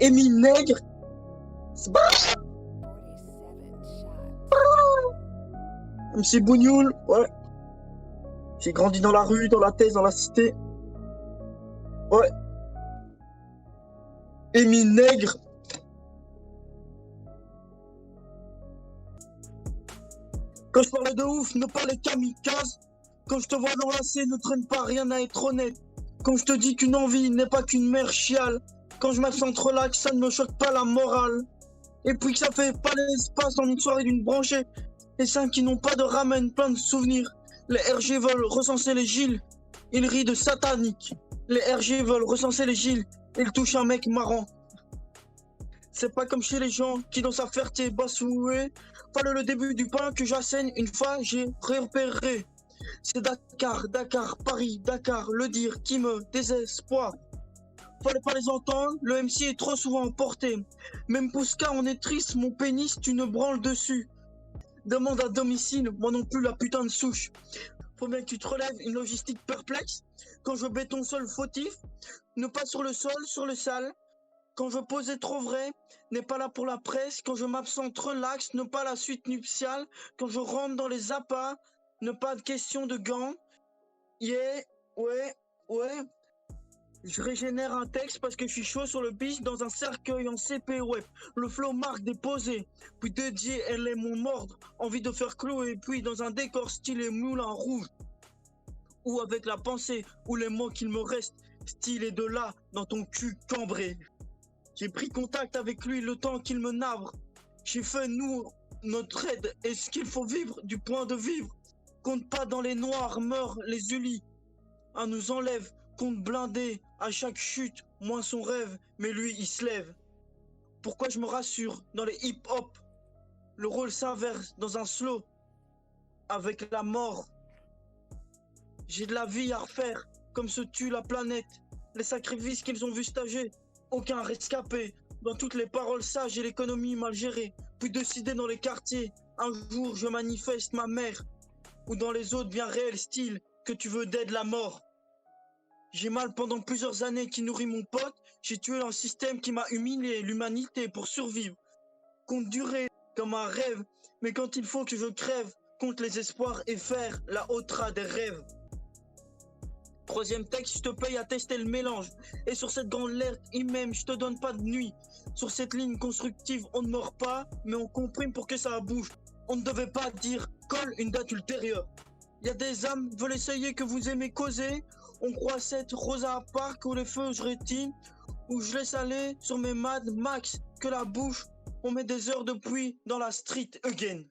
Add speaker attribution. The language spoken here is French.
Speaker 1: Émile Nègre. MC Bougnoul, ouais. J'ai grandi dans la rue, dans la thèse, dans la cité. Ouais. Émile Nègre. Quand je parle de ouf, ne pas les kamikazes. Quand je te vois l'enlacer, ne traîne pas, rien à être honnête. Quand je te dis qu'une envie n'est pas qu'une mère chiale. Quand je m'absente relax, ça ne me choque pas la morale. Et puis que ça fait pas l'espace en une soirée d'une branchée. Les seins qui n'ont pas de ramen, plein de souvenirs. Les RG veulent recenser les Gilles. Ils rient de satanique. Les RG veulent recenser les Gilles. Ils touchent un mec marrant. C'est pas comme chez les gens qui dans sa fierté bassoué. Fallait le début du pain que j'assène une fois j'ai repéré. C'est Dakar, Dakar, Paris, Dakar, le dire qui me désespoir. Fallait pas les entendre, le MC est trop souvent emporté. Même Pouska, on est triste, mon pénis, tu ne branles dessus. Demande à domicile, moi non plus la putain de souche. Faut bien que tu te relèves une logistique perplexe. Quand je béton seul fautif, ne pas sur le sol, sur le sale. Quand je posais trop vrai, n'est pas là pour la presse. Quand je m'absente relax, ne pas la suite nuptiale. Quand je rentre dans les appâts, ne pas de question de gants. Yeah, ouais. Je régénère un texte parce que je suis chaud sur le biche dans un cercueil en CP web. Le flow marque déposé, puis dédié, elle est mon mordre. Envie de faire clouer, puis dans un décor stylé moulin rouge. Ou avec la pensée, ou les mots qu'il me reste, stylé de là, dans ton cul cambré. J'ai pris contact avec lui le temps qu'il me nabre. J'ai fait nous, notre aide, et ce qu'il faut vivre du point de vivre. Compte pas dans les noirs, meurt les ulis. Un nous enlève, compte blindé, à chaque chute, moins son rêve, mais lui il se lève. Pourquoi je me rassure dans les hip-hop? Le rôle s'inverse dans un slow, avec la mort. J'ai de la vie à refaire, comme se tue la planète. Les sacrifices qu'ils ont vu stager. Aucun rescapé, dans toutes les paroles sages et l'économie mal gérée, puis décider dans les quartiers, un jour je manifeste ma mère, ou dans les autres bien réels styles, que tu veux d'aide la mort. J'ai mal pendant plusieurs années qui nourrit mon pote, j'ai tué un système qui m'a humilié, l'humanité pour survivre. Compte durer comme un rêve, mais quand il faut que je crève, compte les espoirs et faire la hautra des rêves. Troisième texte, je te paye à tester le mélange. Et sur cette grande lettre, même, je te donne pas de nuit. Sur cette ligne constructive, on ne meurt pas, mais on comprime pour que ça bouge. On ne devait pas dire colle une date ultérieure. Y a des âmes veulent essayer que vous aimez causer. On croit cette Rosa Parks où les feux je rétine, où je laisse aller sur mes Mad Max que la bouche. On met des heures de pluie dans la street again.